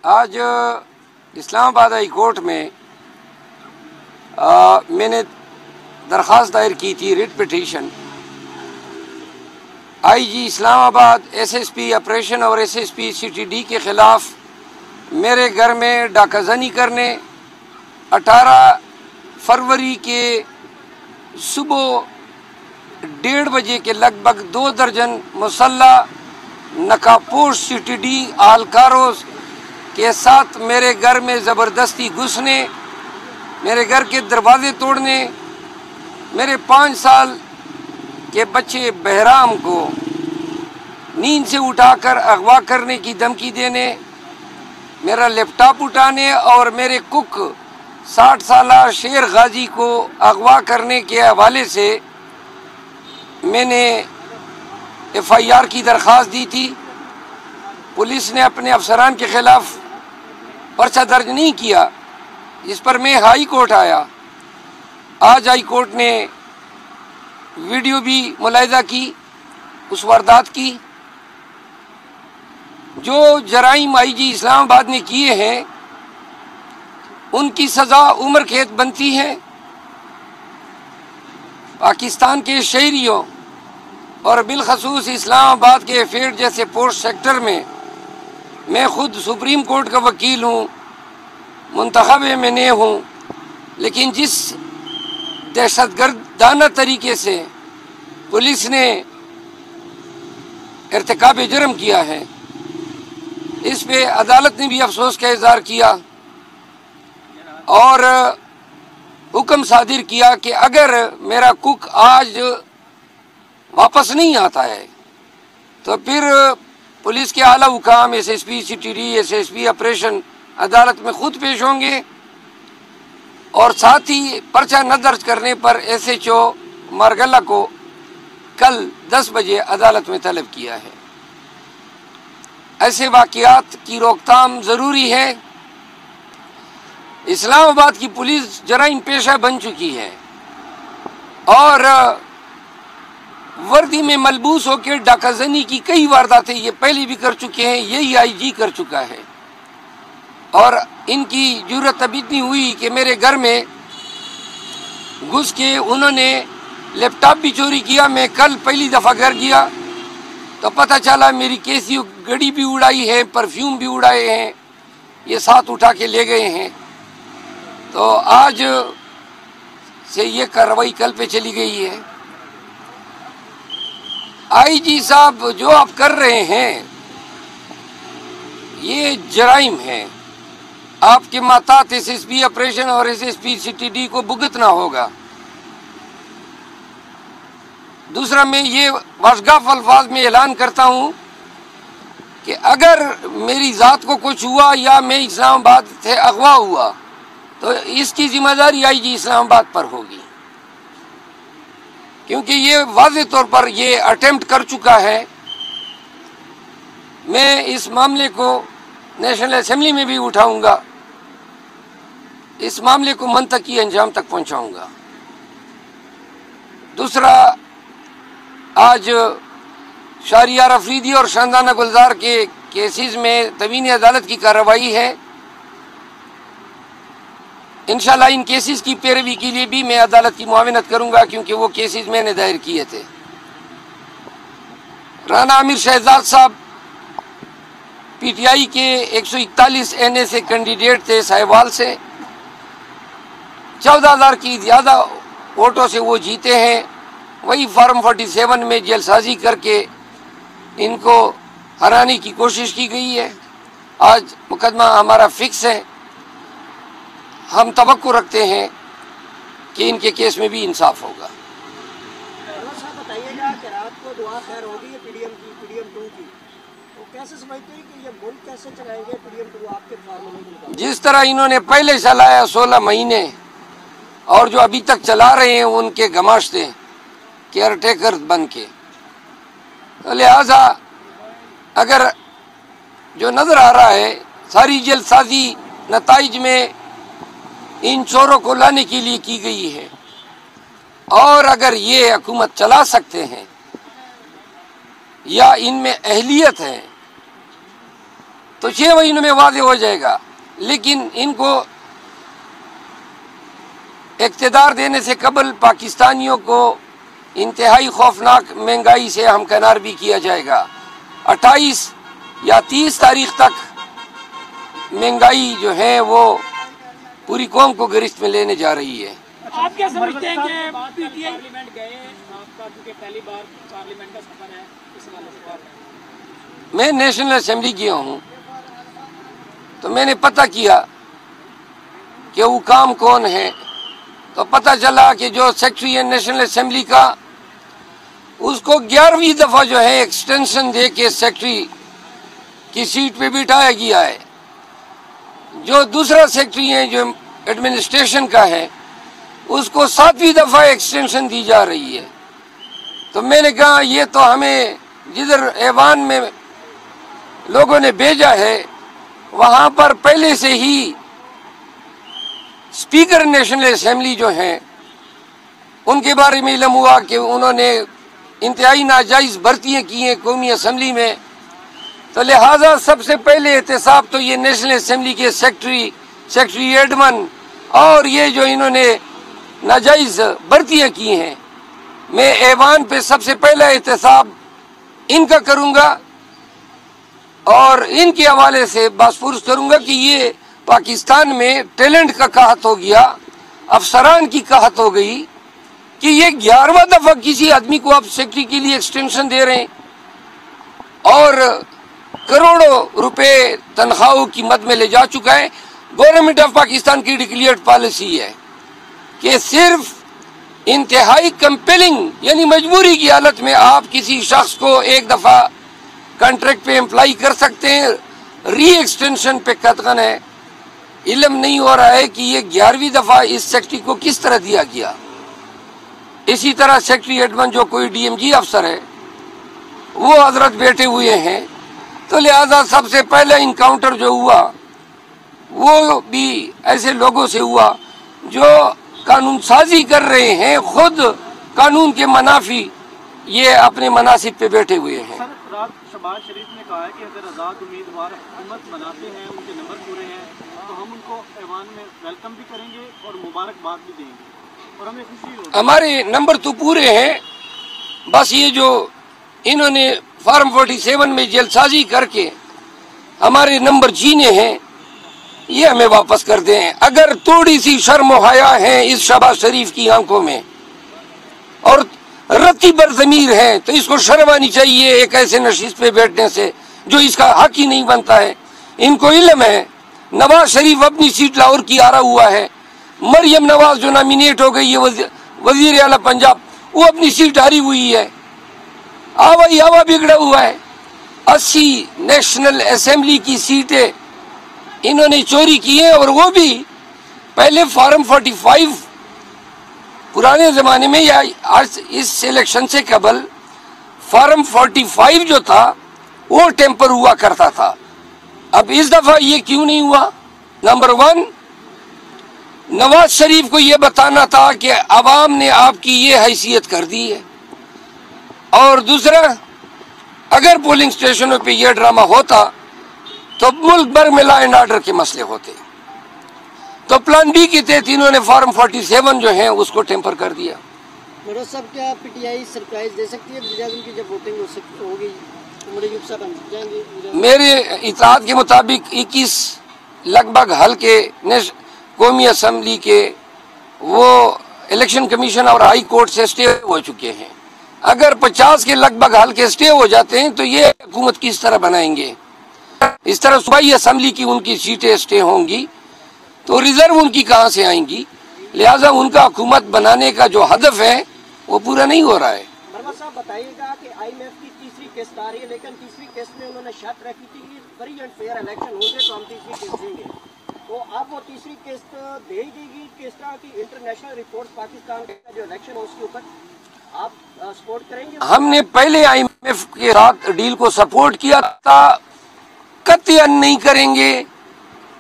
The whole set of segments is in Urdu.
آج اسلام آباد ہائی کورٹ میں میں نے درخواست دائر کی تھی، ریٹ پٹیشن، آئی G Islamabad, S S P operation اور S S P C T D کے خلاف میرے گھر میں ڈاکہ زنی کرنے 18 فروری کے صبح 1:30 بجے کے لگ بھگ 2 درجن مسلح نقابپوش سی ٹی ڈی اہلکاروں کے ساتھ میرے گھر میں زبردستی گھسنے، میرے گھر کے دروازے توڑنے، میرے 5 سال کے بچے بہرام کو نیند سے اٹھا کر اغوا کرنے کی دھمکی دینے، میرا لیپ ٹاپ اٹھانے اور میرے کک 60 سالہ شیر غازی کو اغوا کرنے کے حوالے سے میں نے ایف آئی آر کی درخواست دی تھی۔ پولیس نے اپنے افسران کے خلاف پرچہ درج نہیں کیا، جس پر میں ہائی کورٹ آیا۔ آج ہائی کورٹ نے ویڈیو بھی ملاحظہ کی اس واردات کی۔ جو جرائم آئی جی اسلام آباد نے کیے ہیں ان کی سزا عمر قید بنتی ہے۔ پاکستان کے شہریوں اور بالخصوص اسلام آباد کے فیڈ جیسے پوسٹ سیکٹر میں خود سپریم کورٹ کا وکیل ہوں، منتخب میں نے ہوں، لیکن جس دہشت گردانہ طریقے سے پولیس نے ارتکاب جرم کیا ہے، اس پہ عدالت نے بھی افسوس کا اظہار کیا اور حکم صادر کیا کہ اگر میرا کک آج واپس نہیں آتا ہے تو پھر پولیس کے اعلیٰ حکام، S S P C T D, S S P operation عدالت میں خود پیش ہوں گے، اور ساتھ ہی پرچہ نہ درج کرنے پر ایس ایچ او مارگلہ کو کل 10 بجے عدالت میں طلب کیا ہے۔ ایسے واقعات کی روک تھام ضروری ہے۔ اسلام آباد کی پولیس جرائم پیشہ بن چکی ہے اور وردی میں ملبوس ہو کے ڈاکہ زنی کی کئی وارداتیں یہ پہلے بھی کر چکے ہیں، یہی آئی جی کر چکا ہے، اور ان کی جرأت اب اتنی ہوئی کہ میرے گھر میں گھس کے انہوں نے لیپ ٹاپ بھی چوری کیا۔ میں کل پہلی دفعہ گھر گیا تو پتہ چلا میری کیسی گڑی بھی اڑائی ہے، پرفیوم بھی اڑائے ہیں، یہ ساتھ اٹھا کے لے گئے ہیں۔ تو آج سے یہ کارروائی کل پہ چلی گئی ہے۔ آئی جی صاحب جو آپ کر رہے ہیں یہ جرائم ہیں، آپ کے ماتحت ایس ایس پی آپریشن اور S S P C T D کو بھگتنا ہوگا۔ دوسرا، میں یہ واشگاف الفاظ میں اعلان کرتا ہوں کہ اگر میری ذات کو کچھ ہوا یا میں اسلام آباد سے اغوا ہوا تو اس کی ذمہ داری آئی جی اسلام آباد پر ہوگی، کیونکہ یہ واضح طور پر یہ اٹیمپٹ کر چکا ہے۔ میں اس معاملے کو نیشنل اسمبلی میں بھی اٹھاؤں گا، اس معاملے کو منطقی انجام تک پہنچاؤں گا۔ دوسرا، آج شہریار افریدی اور شاندانہ گلزار کے کیسز میں تمین عدالت کی کارروائی ہے۔ انشاءاللہ ان کیسز کی پیروی کے لیے بھی میں عدالت کی معاونت کروں گا، کیونکہ وہ کیسز میں نے دائر کیے تھے۔ رانا عامر شہزاد صاحب پی ٹی آئی کے 141 این اے سے کینڈیڈیٹ تھے ساہیوال سے، 14,000 کی زیادہ ووٹوں سے وہ جیتے ہیں۔ وہی فارم 47 میں جیل سازی کر کے ان کو ہرانے کی کوشش کی گئی ہے۔ آج مقدمہ ہمارا فکس ہے، ہم توقع رکھتے ہیں کہ ان کے کیس میں بھی انصاف ہوگا۔ صاحب بتائیے گا کہ رات کو دعا خیر ہوگی پی ڈی ایم کی، پی ڈی ایم 2 کی، تو کیسے سمجھتے ہیں کہ یہ ملک کیسے چلائیں گے پی ڈی ایم 2 آپ کے فارمولے کے مطابق؟ جس طرح انہوں نے پہلے چلایا 16 مہینے اور جو ابھی تک چلا رہے ہیں ان کے گماشتے کیئر ٹیکر بن کے، تو لہٰذا اگر جو نظر آ رہا ہے ساری جلد سازی نتائج میں ان چوروں کو لانے کے لیے کی گئی ہے، اور اگر یہ حکومت چلا سکتے ہیں یا ان میں اہلیت ہے تو 6 مہینوں میں واضح ہو جائے گا. لیکن ان کو اقتدار دینے سے قبل پاکستانیوں کو انتہائی خوفناک مہنگائی سے ہمکنار بھی کیا جائے گا. 28 یا 30 تاریخ تک مہنگائی جو ہے وہ پوری قوم کو گرفت میں لینے جا رہی ہے. آپ کیا سمجھتے ہیں کہ پارلیمنٹ گئے آپ کا کیونکہ پہلی بار پارلیمنٹ کا سفر ہے اس حوالے سے؟ میں نیشنل اسمبلی گیا ہوں تو میں نے پتہ کیا کہ وہ کام کون ہے، تو پتہ چلا کہ جو سیکرٹری ہے نیشنل اسمبلی کا اس کو 11ویں دفعہ جو ہے ایکسٹینشن دے کے سیکرٹری کی سیٹ پہ بٹھایا گیا ہے. جو دوسرا سیکرٹری ہے جو ایڈمنسٹریشن کا ہے اس کو 7ویں دفعہ ایکسٹینشن دی جا رہی ہے. تو میں نے کہا یہ تو ہمیں جدھر ایوان میں لوگوں نے بھیجا ہے وہاں پر پہلے سے ہی اسپیکر نیشنل اسمبلی جو ہیں ان کے بارے میں علم ہوا کہ انہوں نے انتہائی ناجائز بھرتیاں کی ہیں قومی اسمبلی میں. تو لہٰذا سب سے پہلے احتساب تو یہ نیشنل اسمبلی کے سیکرٹری ایڈمن اور یہ جو انہوں نے ناجائز بھرتیاں کی ہیں، میں ایوان پہ سب سے پہلا احتساب ان کا کروں گا اور ان کے حوالے سے باسپرس کروں گا کہ یہ پاکستان میں ٹیلنٹ کا قحط ہو گیا، افسران کی قحط ہو گئی کہ یہ 11واں دفعہ کسی آدمی کو آپ سیکرٹری کے لیے ایکسٹینشن دے رہے ہیں اور کروڑوں روپے تنخواہوں کی مد میں لے جا چکا ہے. گورنمنٹ آف پاکستان کی ڈکلیئرڈ پالیسی ہے کہ صرف انتہائی کمپیلنگ یعنی مجبوری کی حالت میں آپ کسی شخص کو ایک دفعہ کانٹریکٹ پہ امپلائی کر سکتے ہیں. ری ایکسٹینشن پہ قطعاً ہے. علم نہیں ہو رہا ہے کہ یہ 11ویں دفعہ اس سیکرٹری کو کس طرح دیا گیا. اسی طرح سیکرٹری ایڈمن جو کوئی ڈی ایم جی افسر ہے وہ حضرت بیٹھے ہوئے ہیں. تو لہذا سب سے پہلا انکاؤنٹر جو ہوا وہ بھی ایسے لوگوں سے ہوا جو قانون سازی کر رہے ہیں، خود قانون کے منافی یہ اپنے مناصب پہ بیٹھے ہوئے ہیں. سر، رات شہباز شریف نے کہا ہے کہ اگر آزاد امیدوار حکومت بناتے ہیں، ان کے نمبر پورے ہیں تو ہم ان کو ایوان میں ویلکم بھی کریں گے اور مبارکباد بھی دیں گے اور ہمیں خوشی ہوگی. ہمارے نمبر تو پورے ہیں، بس یہ جو انہوں نے فارم 47 میں جیل سازی کر کے ہمارے نمبر جینے ہیں یہ ہمیں واپس کر دیں. اگر تھوڑی سی شرم و حیا ہے اس شہباز شریف کی آنکھوں میں اور رتی برضمیر ہے تو اس کو شرم آنی چاہیے ایک ایسے نشست پہ بیٹھنے سے جو اس کا حق ہی نہیں بنتا ہے. ان کو علم ہے نواز شریف اپنی سیٹ لاہور کی آرا ہوا ہے، مریم نواز جو نامینیٹ ہو گئی ہے وزیر اعلیٰ پنجاب وہ اپنی سیٹ ہاری ہوئی ہے. آوا بگڑا ہوا ہے. 80 نیشنل اسمبلی کی سیٹیں انہوں نے چوری کی ہیں اور وہ بھی پہلے فارم 45 پرانے زمانے میں یا اس الیکشن سے قبل فارم 45 جو تھا وہ ٹیمپر ہوا کرتا تھا. اب اس دفعہ یہ کیوں نہیں ہوا؟ نمبر 1 نواز شریف کو یہ بتانا تھا کہ عوام نے آپ کی یہ حیثیت کر دی ہے، اور دوسرا اگر پولنگ سٹیشنوں پہ یہ ڈرامہ ہوتا تو ملک بھر میں لا اینڈ آرڈر کے مسئلے ہوتے. تو پلان بی کے تحت انہوں نے فارم 47 جو ہیں اس کو ٹیمپر کر دیا. مروز صاحب کیا پی ٹی آئی سرپرائز دے سکتی ہے وزیر اعظم کی جب ووٹنگ ہوگی تو مریوب صاحب جائیں گے؟ میرے اطلاعات کے مطابق 21 لگ بھگ حلقے قومی اسمبلی کے وہ الیکشن کمیشن اور ہائی کورٹ سے اسٹے ہو چکے ہیں. اگر 50 کے لگ بھگ حلقے اسٹے ہو جاتے ہیں تو یہ حکومت کس طرح بنائیں گے؟ اس طرح صوبائی اسمبلی کی ان کی سیٹیں اسٹے ہوں گی تو ریزرو ان کی کہاں سے آئیں گی؟ لہٰذا ان کا حکومت بنانے کا جو ہدف ہے وہ پورا نہیں ہو رہا ہے. ورما صاحب بتائیے گا کہ آئی ایم ایف کی تیسری قسط آ رہی ہے، لیکن تیسری قسط میں انہوں نے شرط رکھی تھی کہ فری اینڈ فیئر الیکشن ہوں گے تو ہم تیسری قسط دیں گے. تو اب وہ تیسری قسط دے گی کس طرح کی انٹرنیشنل رپورٹ پاکستان کا جو الیکشن ہو اس کے اوپر آپ سپورٹ کریں گے؟ ہم نے پہلے آئی ایم ایف کے ساتھ ڈیل کو سپورٹ کیا تھا، قطعاً نہیں کریں گے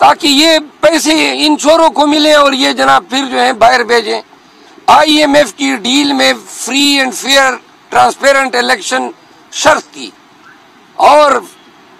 تاکہ یہ پیسے ان چوروں کو ملیں اور یہ جناب پھر جو ہیں باہر بھیجیں. آئی ایم ایف کی ڈیل میں free and fair transparent election شرط تھی اور